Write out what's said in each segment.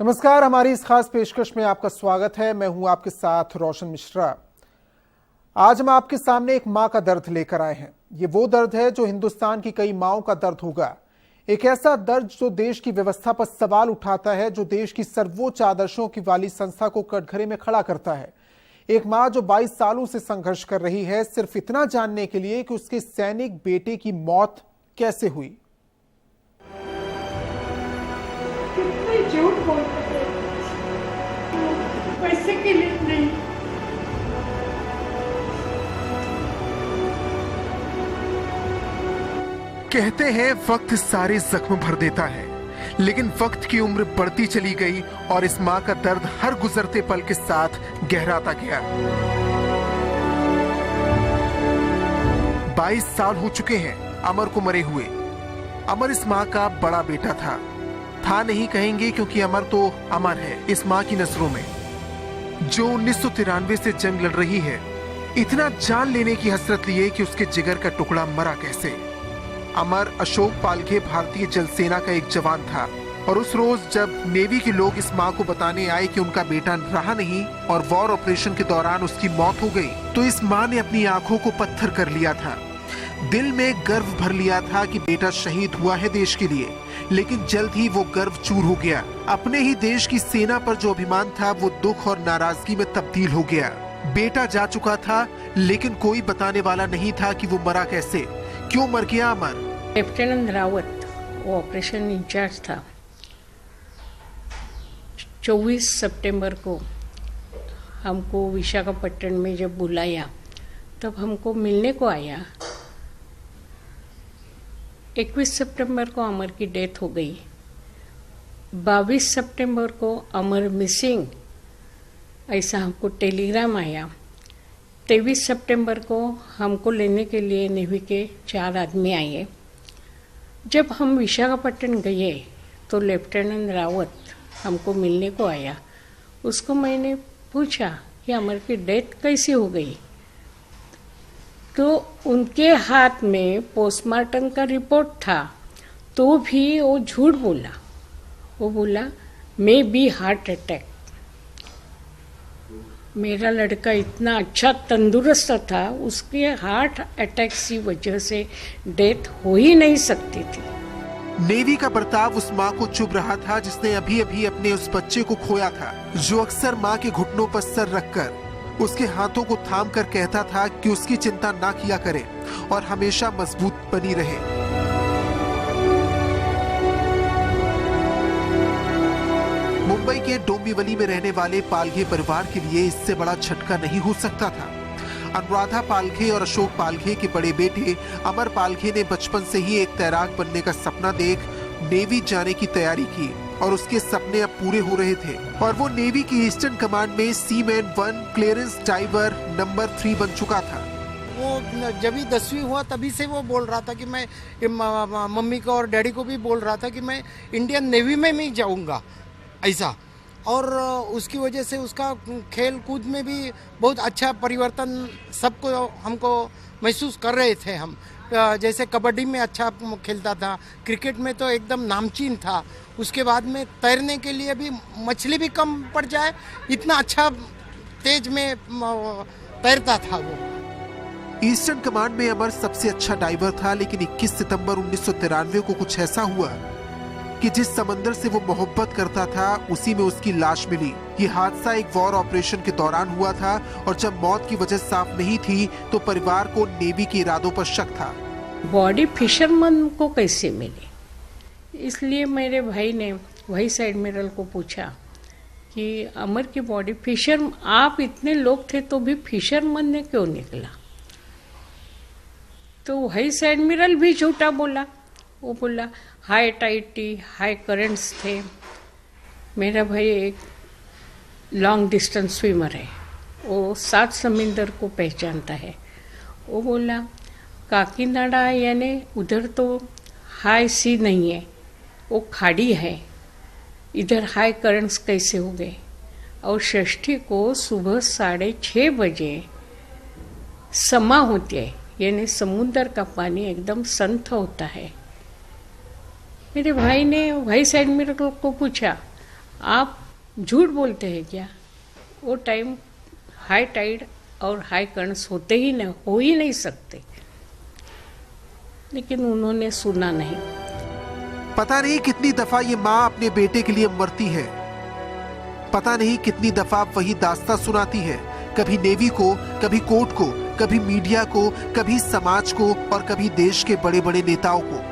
नमस्कार, हमारी इस खास पेशकश में आपका स्वागत है। मैं हूं आपके साथ रोशन मिश्रा। आज हम आपके सामने एक मां का दर्द लेकर आए हैं। ये वो दर्द है जो हिंदुस्तान की कई माओं का दर्द होगा। एक ऐसा दर्द जो देश की व्यवस्था पर सवाल उठाता है, जो देश की सर्वोच्च आदर्शों की वाली संस्था को कटघरे में खड़ा करता है। एक मां जो 22 सालों से संघर्ष कर रही है, सिर्फ इतना जानने के लिए कि उसके सैनिक बेटे की मौत कैसे हुई। झूठ बोलते थे, पैसे के लिए नहीं। कहते हैं वक्त सारे जख्म भर देता है, लेकिन वक्त की उम्र बढ़ती चली गई और इस मां का दर्द हर गुजरते पल के साथ गहराता गया। 22 साल हो चुके हैं अमर को मरे हुए। अमर इस मां का बड़ा बेटा था नहीं कहेंगे, क्योंकि अमर तो अमर है इस मां की नजरों में, जो 1993 से जंग लड़ रही है। इतना जान लेने की हसरत लिए कि उसके जिगर का टुकड़ा मरा कैसे। अमर अशोक पालखे भारतीय जल सेना का एक जवान था, और उस रोज जब नेवी के लोग इस मां को बताने आए कि उनका बेटा रहा नहीं और वॉर ऑपरेशन के दौरान उसकी मौत हो गई, तो इस मां ने अपनी आंखों को पत्थर कर लिया था। दिल में गर्व भर लिया था कि बेटा शहीद हुआ है देश के लिए, लेकिन जल्द ही वो गर्व चूर हो गया। अपने ही देश की सेना पर जो अभिमान था वो दुख और नाराजगी में तब्दील हो गया। बेटा जा चुका था, लेकिन कोई बताने वाला नहीं था कि वो मरा कैसे, क्यों मर गया अमर। लेफ्टिनेंट रावत वो ऑपरेशन इंचार्ज था। 24 सितंबर को हमको विशाखापट्टनम में जब बुलाया, तब हमको मिलने को आया। 21 सितंबर को अमर की डेथ हो गई। 22 सितंबर को अमर मिसिंग ऐसा हमको टेलीग्राम आया। 23 सितंबर को हमको लेने के लिए नेवी के 4 आदमी आए। जब हम विशाखापट्टनम गए तो लेफ्टिनेंट रावत हमको मिलने को आया। उसको मैंने पूछा कि अमर की डेथ कैसी हो गई, तो उनके हाथ में पोस्टमार्टम का रिपोर्ट था, तो भी वो झूठ बोला। वो बोला मे बी हार्ट अटैक। मेरा लड़का इतना अच्छा तंदुरुस्त था, उसके हार्ट अटैक की वजह से डेथ हो ही नहीं सकती थी। नेवी का बर्ताव उस मां को चुभ रहा था जिसने अभी अभी अपने उस बच्चे को खोया था, जो अक्सर मां के घुटनों पर सर रखकर उसके हाथों को थाम कर कहता था कि उसकी चिंता ना किया करे और हमेशा मजबूत बनी रहे। मुंबई के डोंबिवली में रहने वाले पालघे परिवार के लिए इससे बड़ा झटका नहीं हो सकता था। अनुराधा पालघे और अशोक पालघे के बड़े बेटे अमर पालघे ने बचपन से ही एक तैराक बनने का सपना देख नेवी जाने की तैयारी की, और उसके सपने अब पूरे हो रहे थे, और वो नेवी की ईस्टर्न कमांड में सीमैन 1 क्लियरेंस डाइवर नंबर 3 बन चुका था। वो जब ही 10वीं हुआ तभी से वो बोल रहा था कि मैं मम्मी को और डैडी को भी बोल रहा था कि मैं इंडियन नेवी में नहीं जाऊंगा ऐसा। और उसकी वजह से उसका खेल कूद में भी बहुत अच्छा परिवर्तन सबको हमको महसूस कर रहे थे हम। जैसे कबड्डी में अच्छा खेलता था, क्रिकेट में तो एकदम नामचीन था। उसके बाद में तैरने के लिए भी मछली भी कम पड़ जाए, इतना अच्छा तेज में तैरता था वो। ईस्टर्न कमांड में अमर सबसे अच्छा डाइवर था, लेकिन 21 सितंबर 1993 को कुछ ऐसा हुआ कि जिस समंदर से वो मोहब्बत करता था उसी में उसकी लाश मिली। ये हादसा एक वॉर ऑपरेशन के दौरान हुआ था, और जब मौत की वजह साफ नहीं थी तो परिवार को नेवी के इरादों पर शक था। बॉडी फिशरमैन को कैसे मिली, इसलिए मेरे भाई ने वाइस एडमिरल को पूछा कि अमर की बॉडी फिशर, आप इतने लोग थे तो भी फिशरमैन ने क्यों निकला। तो वाइस एडमिरल भी झूठा बोला। वो बोला हाई टाइटी, हाई करंट्स थे। मेरा भाई एक लॉन्ग डिस्टेंस स्विमर है, वो 7 समुंदर को पहचानता है। वो बोला काकीनाडा यानी उधर तो हाई सी नहीं है, वो खाड़ी है, इधर हाई करंट्स कैसे हो गए। और षष्ठी को सुबह 6:30 बजे समा होती है, यानी समुद्र का पानी एकदम संत होता है। मेरे भाई ने वाइस एडमिरल को पूछा आप झूठ बोलते हैं क्या? वो टाइम हाई टाइड और हाई करंट्स हो ही नहीं सकते, लेकिन उन्होंने सुना नहीं। पता नहीं कितनी दफा ये माँ अपने बेटे के लिए मरती है, पता नहीं कितनी दफा वही दास्तां सुनाती है, कभी नेवी को, कभी कोर्ट को, कभी मीडिया को, कभी समाज को और कभी देश के बड़े बड़े नेताओं को।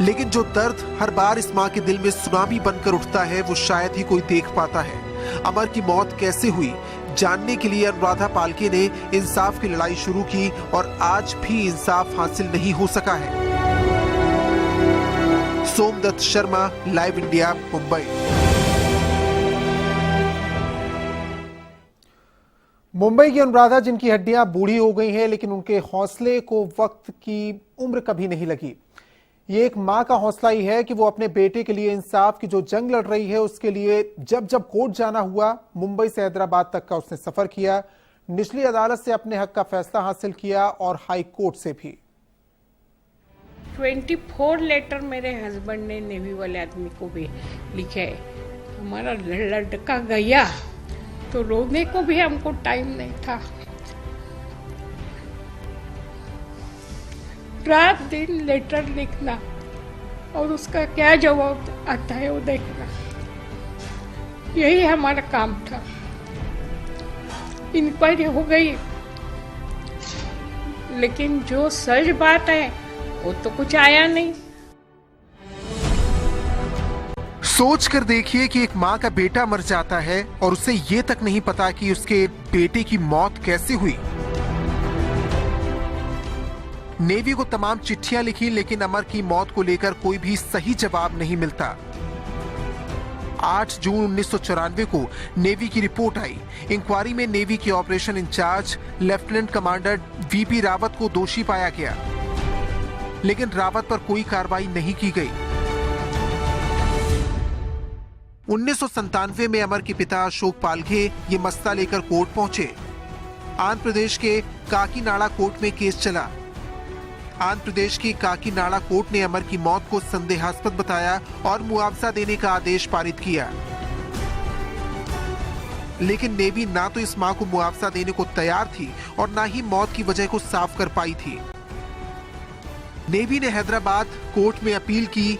लेकिन जो दर्द हर बार इस माँ के दिल में सुनामी बनकर उठता है वो शायद ही कोई देख पाता है। अमर की मौत कैसे हुई जानने के लिए अनुराधा पालके ने इंसाफ की लड़ाई शुरू की और आज भी इंसाफ हासिल नहीं हो सका है। Somdutt Sharma, live India, Mumbai. मुंबई की अनुराधा जिनकी हड्डियां बूढ़ी हो गई हैं लेकिन उनके हौसले को वक्त की उम्र कभी नहीं लगी। ये एक मां का हौसला ही है कि वो अपने बेटे के लिए इंसाफ की जो जंग लड़ रही है उसके लिए जब जब कोर्ट जाना हुआ, मुंबई से हैदराबाद तक का उसने सफर किया, निचली अदालत से अपने हक का फैसला हासिल किया और हाई कोर्ट से भी। 24 लेटर मेरे हस्बैंड ने नेवी वाले आदमी को भी लिखे। हमारा लड़का गया तो रोने को भी हमको टाइम नहीं था। रात दिन लेटर लिखना और उसका क्या जवाब आता है वो देखना, यही हमारा काम था। इंक्वायरी हो गई, लेकिन जो सच बात है वो तो कुछ आया नहीं। सोच कर देखिए कि एक माँ का बेटा मर जाता है और उसे ये तक नहीं पता कि उसके बेटे की मौत कैसे हुई। नेवी को तमाम चिट्ठियां लिखी लेकिन अमर की मौत को लेकर कोई भी सही जवाब नहीं मिलता। 8 जून 1994 को नेवी की रिपोर्ट आई। इंक्वायरी में नेवी के operation in charge lieutenant commander VP Rawat को दोषी पाया गया, लेकिन रावत पर कोई कार्रवाई नहीं की गई। 1997 में अमर के पिता अशोक पालघे ये मसला लेकर कोर्ट पहुंचे। आंध्र प्रदेश के काकीनाडा कोर्ट में केस चला। आंध्र प्रदेश की काकीनाडा कोर्ट ने अमर की मौत को संदेहास्पद बताया और मुआवजा देने का आदेश पारित किया, लेकिन नेवी ना तो इस मां को मुआवजा देने को तैयार थी और ना ही मौत की वजह को साफ कर पाई थी। नेवी ने हैदराबाद कोर्ट में अपील की।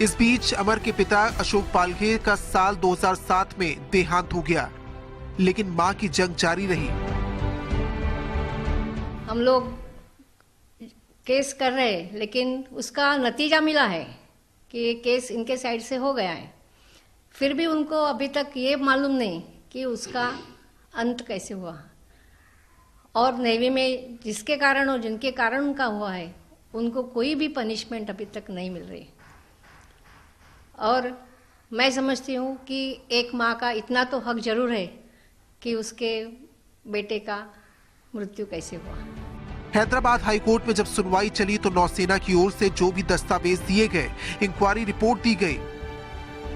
इस बीच अमर के पिता अशोक पालघे का साल 2007 में देहांत हो गया, लेकिन मां की जंग जारी रही। हम लोग केस कर रहे हैं, लेकिन उसका नतीजा मिला है कि ये केस इनके साइड से हो गया है। फिर भी उनको अभी तक ये मालूम नहीं कि उसका अंत कैसे हुआ, और नेवी में जिसके कारण और जिनके कारण उनका हुआ है उनको कोई भी पनिशमेंट अभी तक नहीं मिल रही। और मैं समझती हूँ कि एक माँ का इतना तो हक जरूर है कि उसके बेटे का मृत्यु कैसे हुआ। हैदराबाद हाईकोर्ट में जब सुनवाई चली तो नौसेना की ओर से जो भी दस्तावेज दिए गए, इंक्वायरी रिपोर्ट दी गई,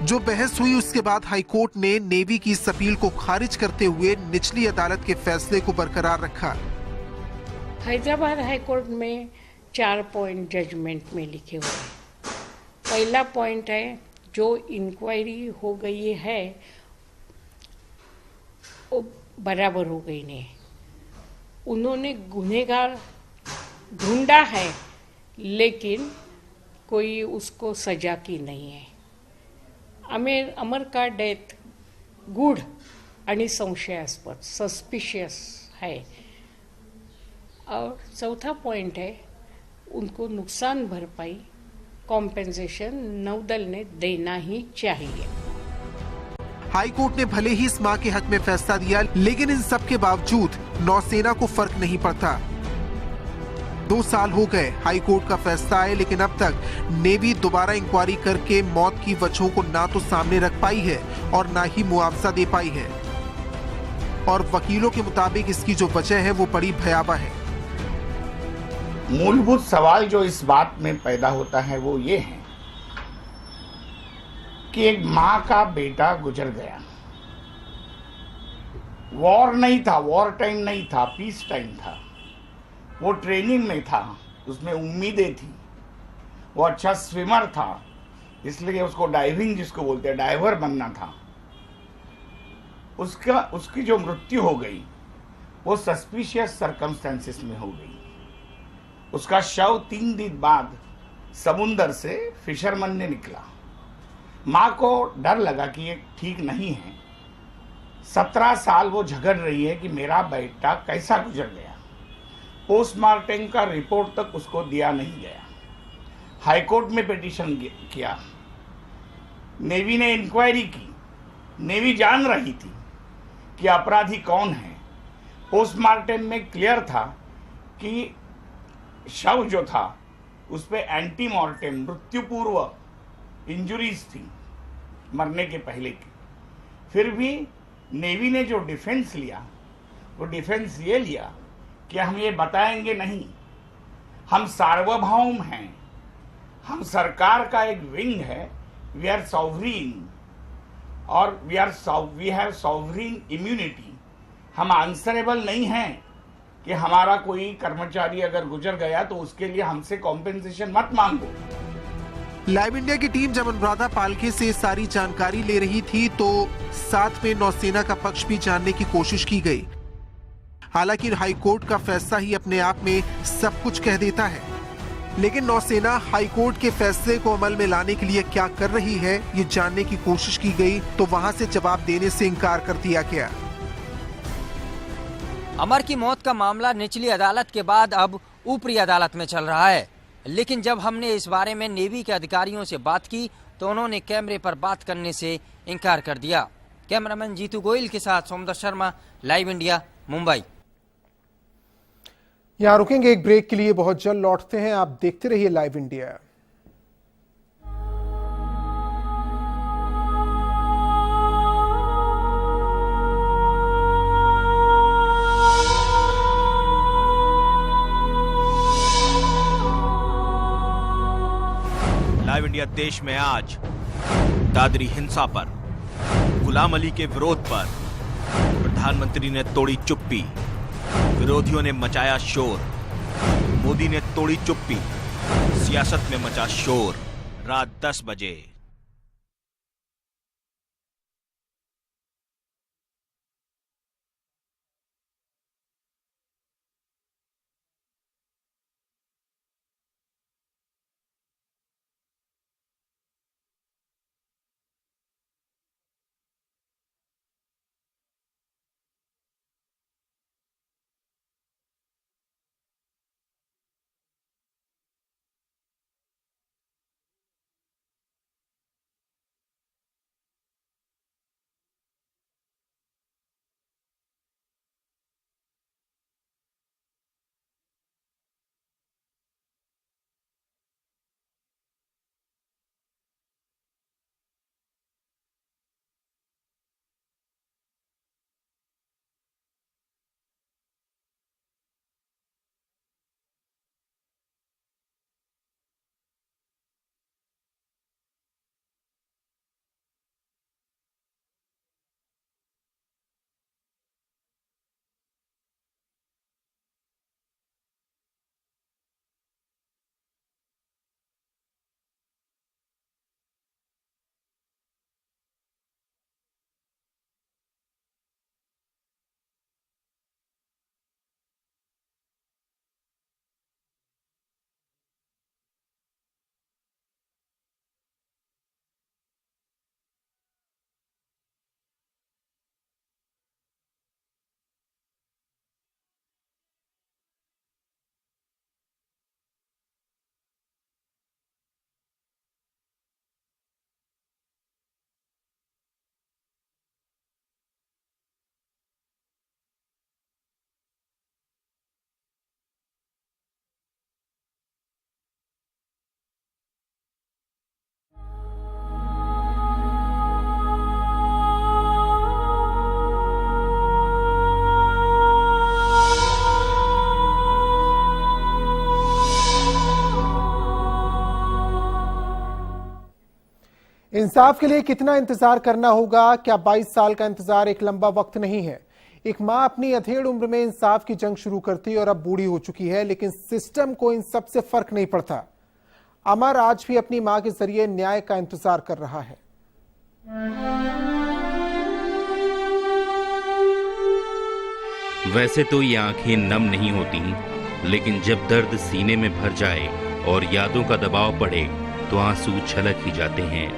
जो बहस हुई, उसके बाद हाईकोर्ट ने नेवी की इस अपील को खारिज करते हुए निचली अदालत के फैसले को बरकरार रखा। हैदराबाद हाईकोर्ट में 4 पॉइंट जजमेंट में लिखे हुए हैं। पहला पॉइंट है, जो इंक्वायरी हो गई है वो बराबर हो गई नहीं। उन्होंने गुनहगार ढूंढा है लेकिन कोई उसको सजा की नहीं है। अमर का डेथ गूढ़ आणि संशयास्पद, सस्पिशियस है। और चौथा पॉइंट है, उनको नुकसान भरपाई कॉम्पेंसेशन नौदल ने देना ही चाहिए। हाईकोर्ट ने भले ही इस मां के हक में फैसला दिया, लेकिन इन सब के बावजूद नौसेना को फर्क नहीं पड़ता। 2 साल हो गए हाईकोर्ट का फैसला आए, लेकिन अब तक नेवी दोबारा इंक्वायरी करके मौत की वजहों को ना तो सामने रख पाई है और ना ही मुआवजा दे पाई है। और वकीलों के मुताबिक इसकी जो वजह है वो बड़ी भयावह है। मूलभूत सवाल जो इस बात में पैदा होता है वो ये है कि एक माँ का बेटा गुजर गया। वॉर नहीं था, वॉर टाइम नहीं था, पीस टाइम था। वो ट्रेनिंग में था, उसमें उम्मीदें थी, वो अच्छा स्विमर था, इसलिए उसको डाइविंग जिसको बोलते हैं डाइवर बनना था। उसकी जो मृत्यु हो गई वो सस्पिशियस सर्कमस्टेंसेस में हो गई। उसका शव 3 दिन बाद समुंदर से फिशरमैन ने निकला। माँ को डर लगा कि ये ठीक नहीं है। 17 साल वो झगड़ रही है कि मेरा बेटा कैसा गुजर गया। पोस्टमार्टम का रिपोर्ट तक उसको दिया नहीं गया। हाईकोर्ट में पिटीशन किया। नेवी ने इंक्वायरी की। नेवी जान रही थी कि अपराधी कौन है। पोस्टमार्टम में क्लियर था कि शव जो था उस पे एंटीमॉर्टम मृत्यु पूर्व इंजुरीज थी, मरने के पहले की। फिर भी नेवी ने जो डिफेंस लिया वो डिफेंस ये लिया कि हम ये बताएंगे नहीं, हम सार्वभौम हैं, हम सरकार का एक विंग है, वी आर सॉवरीन और वी हैव सॉवरीन इम्यूनिटी। हम आंसरेबल नहीं हैं कि हमारा कोई कर्मचारी अगर गुजर गया तो उसके लिए हमसे कॉम्पेंसेशन मत मांगो। लाइव इंडिया की टीम जब अनुराधा पालके से सारी जानकारी ले रही थी तो साथ में नौसेना का पक्ष भी जानने की कोशिश की गई। हालांकि हाईकोर्ट का फैसला ही अपने आप में सब कुछ कह देता है, लेकिन नौसेना हाईकोर्ट के फैसले को अमल में लाने के लिए क्या कर रही है ये जानने की कोशिश की गई तो वहां से जवाब देने से इनकार कर दिया गया। अमर की मौत का मामला निचली अदालत के बाद अब ऊपरी अदालत में चल रहा है, लेकिन जब हमने इस बारे में नेवी के अधिकारियों से बात की तो उन्होंने कैमरे पर बात करने से इनकार कर दिया। कैमरामैन जीतू गोयल के साथ सोमदत्त शर्मा, लाइव इंडिया, मुंबई। यहां रुकेंगे एक ब्रेक के लिए, बहुत जल्द लौटते हैं। आप देखते रहिए लाइव इंडिया। लाइव इंडिया देश में आज दादरी हिंसा पर, गुलाम अली के विरोध पर प्रधानमंत्री ने तोड़ी चुप्पी, विरोधियों ने मचाया शोर, मोदी ने तोड़ी चुप्पी, सियासत में मचा शोर। रात 10 बजे। इंसाफ के लिए कितना इंतजार करना होगा? क्या 22 साल का इंतजार एक लंबा वक्त नहीं है? एक मां अपनी अधेड़ उम्र में इंसाफ की जंग शुरू करती और अब बूढ़ी हो चुकी है, लेकिन सिस्टम को इन सब से फर्क नहीं पड़ता। अमर आज भी अपनी मां के जरिए न्याय का इंतजार कर रहा है। वैसे तो ये आंखें नम नहीं होती, लेकिन जब दर्द सीने में भर जाए और यादों का दबाव पड़े तो आंसू छलक ही जाते हैं।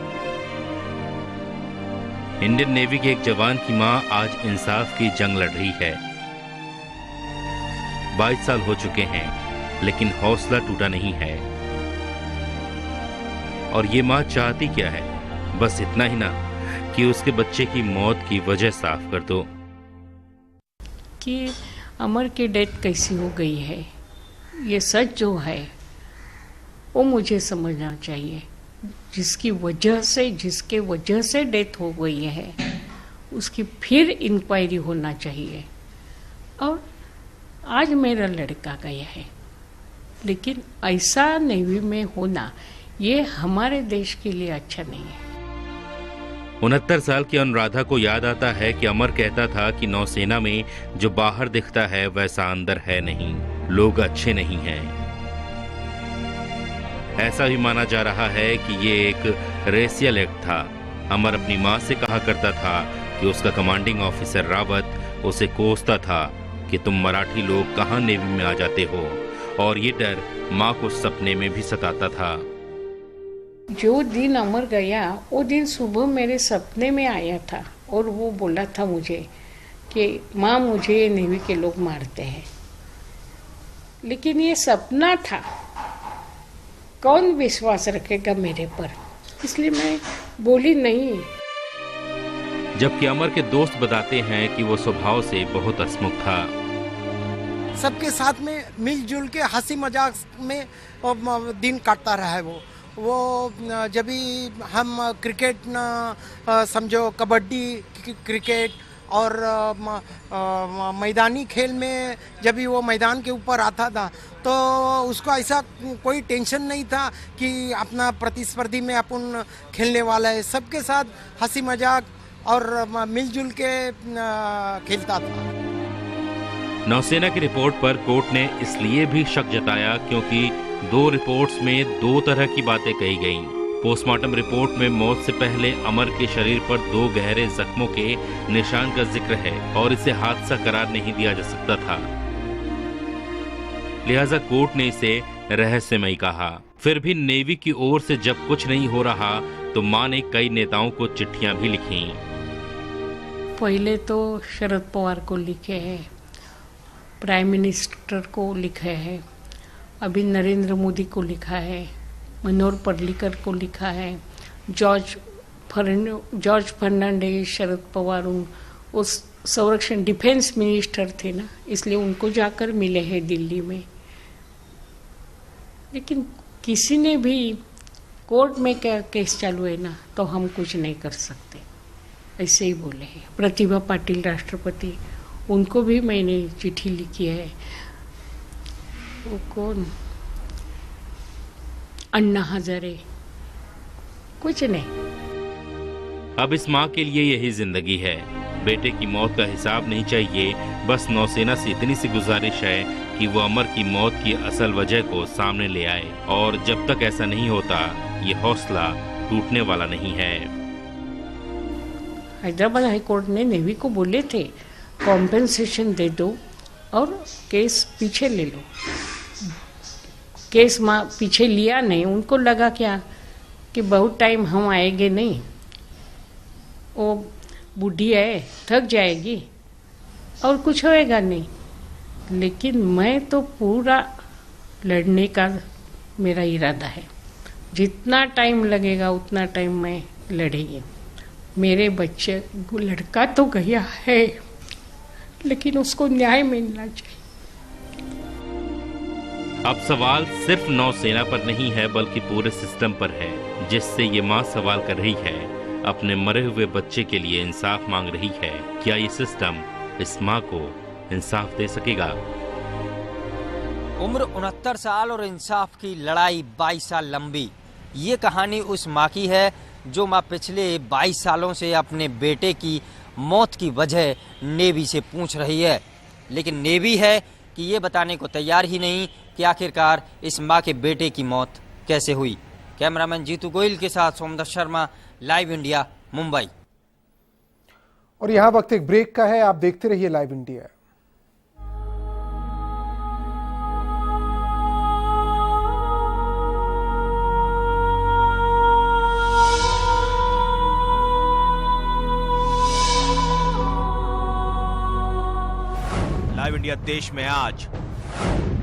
इंडियन नेवी के एक जवान की मां आज इंसाफ की जंग लड़ रही है। 22 साल हो चुके हैं, लेकिन हौसला टूटा नहीं है। और ये मां चाहती क्या है? बस इतना ही ना कि उसके बच्चे की मौत की वजह साफ कर दो। कि अमर की डेथ कैसी हो गई है, ये सच जो है वो मुझे समझना चाहिए। जिसके वजह से डेथ हो गई है उसकी फिर इंक्वायरी होना चाहिए। और आज मेरा लड़का गया है, लेकिन ऐसा नेवी में होना ये हमारे देश के लिए अच्छा नहीं है। 69 साल की अनुराधा को याद आता है कि अमर कहता था कि नौसेना में जो बाहर दिखता है वैसा अंदर है नहीं, लोग अच्छे नहीं हैं। ऐसा भी माना जा रहा है कि ये एक रेसियल एक्ट था। अमर अपनी मां से कहा करता था कि उसका कमांडिंग ऑफिसर रावत उसे कोसता था कि तुम मराठी लोग कहां नेवी में आ जाते हो, और ये डर मां को सपने में भी सताता था। जो दिन अमर गया वो दिन सुबह मेरे सपने में आया था और वो बोला था मुझे कि माँ मुझे नेवी के लोग मारते हैं, लेकिन ये सपना था, कौन विश्वास रखेगा मेरे पर, इसलिए मैं बोली नहीं। जबकि अमर के दोस्त बताते हैं कि वो स्वभाव से बहुत हंसमुख था। सबके साथ में मिलजुल के हंसी मजाक में दिन काटता रहा है। वो जब भी हम क्रिकेट समझो कबड्डी क्रिकेट और मैदानी खेल में जब भी वो मैदान के ऊपर आता था तो उसको ऐसा कोई टेंशन नहीं था कि अपना प्रतिस्पर्धी में अपन खेलने वाला है। सबके साथ हंसी मजाक और मिलजुल के खेलता था। नौसेना की रिपोर्ट पर कोर्ट ने इसलिए भी शक जताया क्योंकि 2 रिपोर्ट्स में 2 तरह की बातें कही गईं। पोस्टमार्टम रिपोर्ट में मौत से पहले अमर के शरीर पर 2 गहरे जख्मों के निशान का जिक्र है और इसे हादसा करार नहीं दिया जा सकता था, लिहाजा कोर्ट ने इसे रहस्यमय कहा। फिर भी नेवी की ओर से जब कुछ नहीं हो रहा तो मां ने कई नेताओं को चिट्ठियां भी लिखी। पहले तो शरद पवार को लिखे हैं, प्राइम मिनिस्टर को लिखे हैं, अभी नरेंद्र मोदी को लिखा है, मनोहर पर्रिकर को लिखा है, जॉर्ज फर्नांडिस, शरद पवार उस संरक्षण डिफेंस मिनिस्टर थे ना, इसलिए उनको जाकर मिले हैं दिल्ली में। लेकिन किसी ने भी कोर्ट में क्या केस चालू है ना तो हम कुछ नहीं कर सकते, ऐसे ही बोले हैं। प्रतिभा पाटिल राष्ट्रपति, उनको भी मैंने चिट्ठी लिखी है। वो कौन, अन्ना हजारे, कुछ नहीं। अब इस माँ के लिए यही जिंदगी है। बेटे की मौत का हिसाब नहीं चाहिए, बस नौसेना से इतनी सी गुजारिश है कि वो अमर की मौत की असल वजह को सामने ले आए, और जब तक ऐसा नहीं होता ये हौसला टूटने वाला नहीं है। हैदराबाद हाई कोर्ट ने नेवी को बोले थे कॉम्पेंसेशन दे दो और केस पीछे ले लो। केस पीछे लिया नहीं, उनको लगा क्या कि बहुत टाइम हम आएंगे नहीं, वो बूढ़ी है थक जाएगी और कुछ होएगा नहीं। लेकिन मैं तो पूरा लड़ने का मेरा इरादा है, जितना टाइम लगेगा उतना टाइम मैं लड़ेगी। मेरे बच्चे लड़का तो गया है, लेकिन उसको न्याय मिलना चाहिए। अब सवाल सिर्फ नौसेना पर नहीं है बल्कि पूरे सिस्टम पर है, जिससे ये माँ सवाल कर रही है, अपने मरे हुए बच्चे के लिए इंसाफ मांग रही है। क्या ये सिस्टम इस माँ को इंसाफ दे सकेगा? उम्र 69 साल और इंसाफ की लड़ाई 22 साल लंबी। ये कहानी उस माँ की है जो माँ पिछले 22 सालों से अपने बेटे की मौत की वजह नेवी से पूछ रही है, लेकिन नेवी है कि ये बताने को तैयार ही नहीं कि आखिरकार इस माँ के बेटे की मौत कैसे हुई। कैमरामैन जीतू गोयल के साथ सोमदत्त शर्मा, लाइव इंडिया, मुंबई। और यहाँ वक्त एक ब्रेक का है, आप देखते रहिए लाइव इंडिया। लाइव इंडिया देश में आज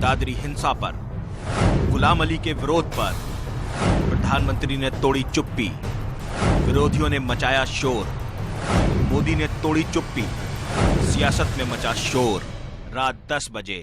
दादरी हिंसा पर, गुलाम अली के विरोध पर प्रधानमंत्री ने तोड़ी चुप्पी, विरोधियों ने मचाया शोर, मोदी ने तोड़ी चुप्पी, सियासत में मचा शोर। रात 10 बजे।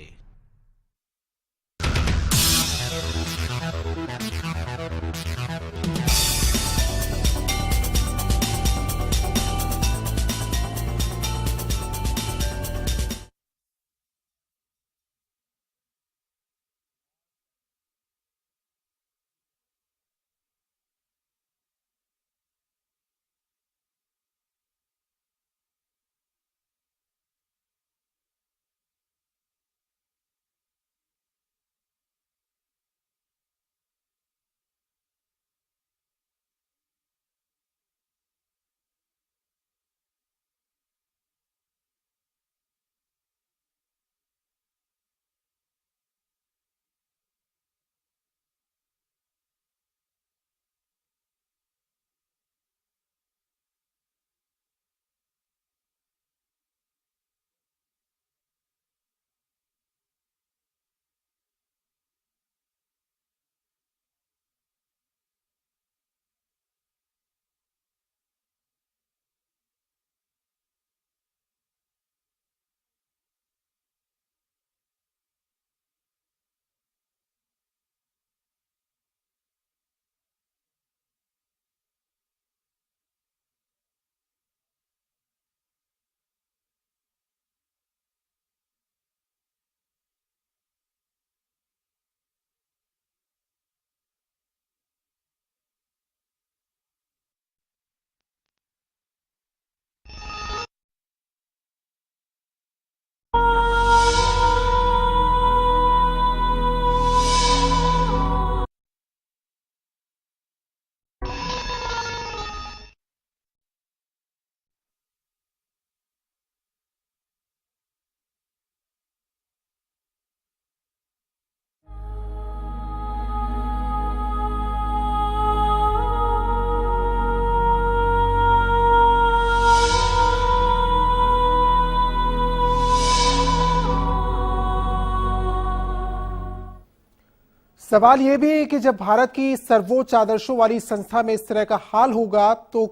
सवाल यह भी है कि जब भारत की सर्वोच्च आदर्शों वाली संस्था में इस तरह का हाल होगा तो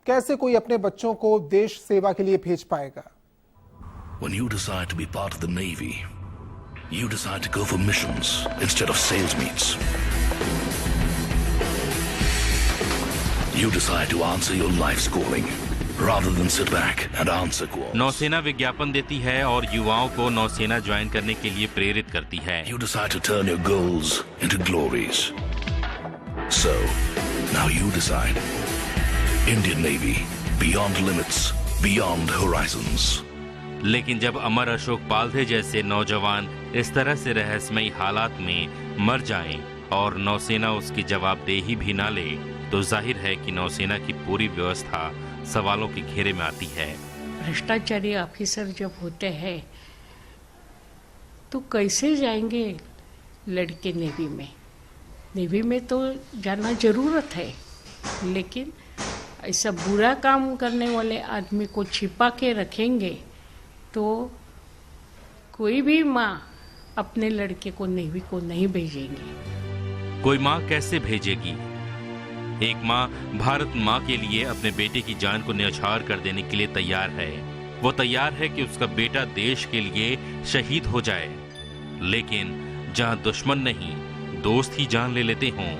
कैसे कोई अपने बच्चों को देश सेवा के लिए भेज पाएगा। When you decide to be part of the Navy, you decide to go for missions instead of sales meets. You decide to answer your life's calling rather than sit back and answer calls. नौसेना विज्ञापन देती है और युवाओं को नौसेना join करने के लिए प्रेरित करती है। You decide to turn your goals into glories. So, now you decide. Indian Navy, beyond limits, beyond horizons. लेकिन जब अमर अशोक पाल्थे जैसे नौजवान इस तरह से रहस्यमयी हालात में मर जाएं और नौसेना उसकी जवाबदेही भी ना ले, तो जाहिर है कि नौसेना की पूरी व्यवस्था सवालों के घेरे में आती है। भ्रष्टाचारी ऑफिसर जब होते हैं तो कैसे जाएंगे लड़के नेवी में। नेवी में तो जाना जरूरत है, लेकिन ऐसा बुरा काम करने वाले आदमी को छिपा के रखेंगे तो कोई भी माँ अपने लड़के को नेवी को नहीं भेजेंगी। कोई माँ कैसे भेजेगी। एक माँ भारत माँ के लिए अपने बेटे की जान को न्यौछावर कर देने के लिए तैयार है। वो तैयार है कि उसका बेटा देश के लिए शहीद हो जाए, लेकिन जहाँ दुश्मन नहीं दोस्त ही जान ले लेते हों,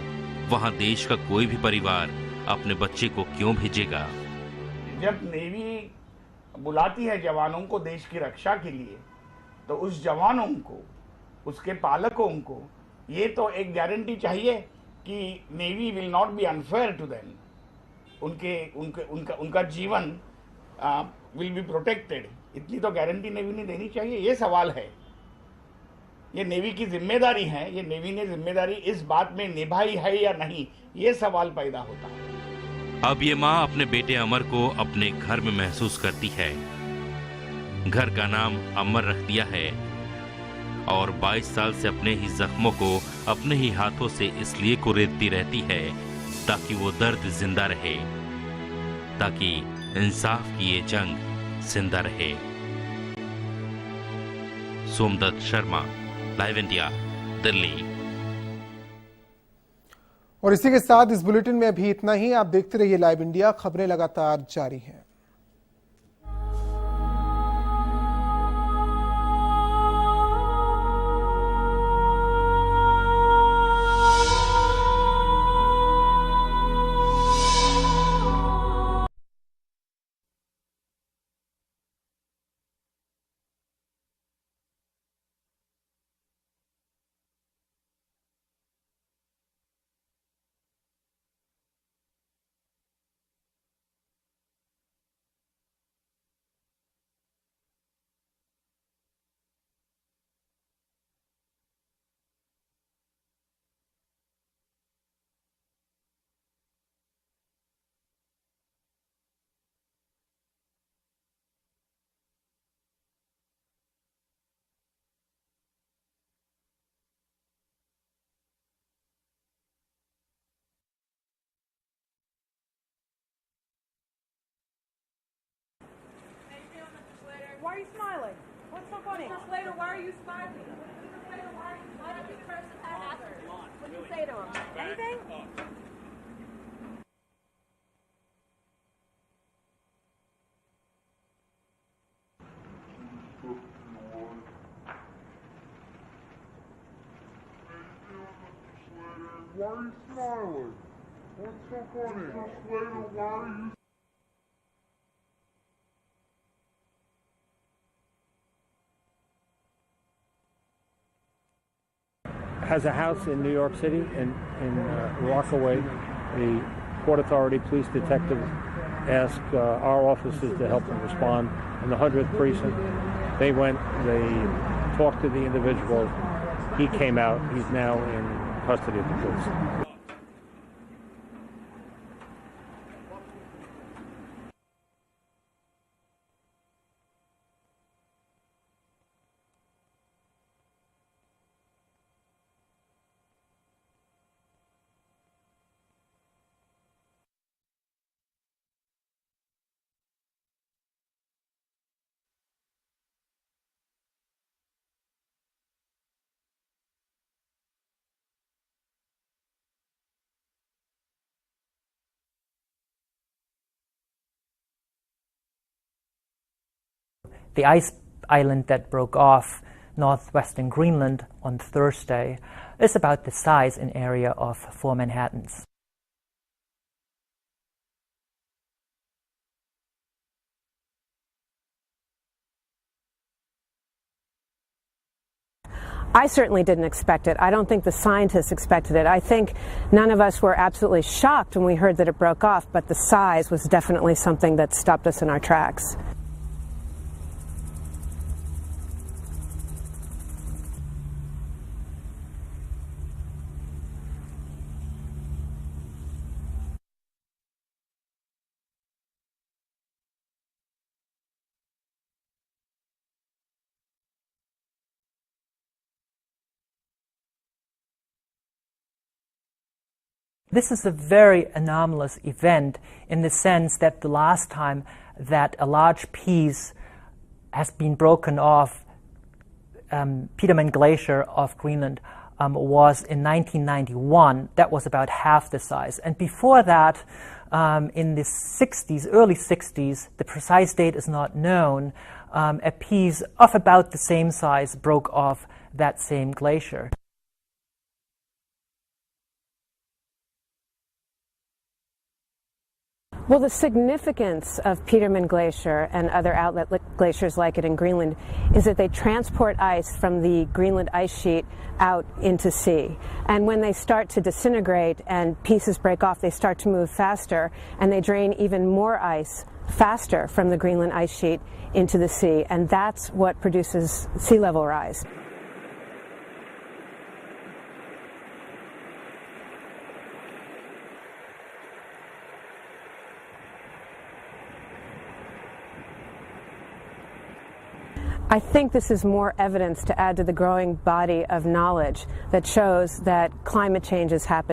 वहाँ देश का कोई भी परिवार अपने बच्चे को क्यों भेजेगा। जब नेवी बुलाती है जवानों को देश की रक्षा के लिए, तो उस जवानों को, उसके पालकों को ये तो एक गारंटी चाहिए कि navy will not be unfair to them. उनका जीवन विल बी प्रोटेक्टेड। इतनी तो गारंटी नेवी ने देनी चाहिए। ये सवाल है। ये नेवी की जिम्मेदारी है, ये नेवी ने जिम्मेदारी इस बात में निभाई है या नहीं, ये सवाल पैदा होता है। अब ये माँ अपने बेटे अमर को अपने घर में महसूस करती है। घर का नाम अमर रख दिया है और 22 साल से अपने ही जख्मों को अपने ही हाथों से इसलिए कुरेदती रहती है ताकि वो दर्द जिंदा रहे, ताकि इंसाफ की ये जंग जिंदा रहे। Somdutt Sharma, live India, Delhi. और इसी के साथ इस बुलेटिन में अभी इतना ही। आप देखते रहिए लाइव इंडिया, खबरें लगातार जारी हैं। Why are you smiling? What's so funny? Later, why are you smiling? Why did this person ask her? What did you say to him? Anything? Why are you smiling? What's so funny? Slater, why are you has a house in New York City in Rockaway. The Port Authority police detectives asked our officers to help them respond. In the 100th precinct, they went, they talked to the individual. He came out. He's now in custody of the police. The ice island that broke off northwestern Greenland on Thursday is about the size and area of 4 Manhattans. I certainly didn't expect it. I don't think the scientists expected it. I think none of us were absolutely shocked when we heard that it broke off, but the size was definitely something that stopped us in our tracks. This is a very anomalous event in the sense that the last time that a large piece has been broken off Petermann Glacier of Greenland was in 1991. That was about half the size. And before that, in the 60s, early 60s, the precise date is not known, a piece of about the same size broke off that same glacier. Well, the significance of Petermann Glacier and other outlet glaciers like it in Greenland is that they transport ice from the Greenland ice sheet out into sea. And when they start to disintegrate and pieces break off, they start to move faster, and they drain even more ice faster from the Greenland ice sheet into the sea. And that's what produces sea level rise. I think this is more evidence to add to the growing body of knowledge that shows that climate change is happening.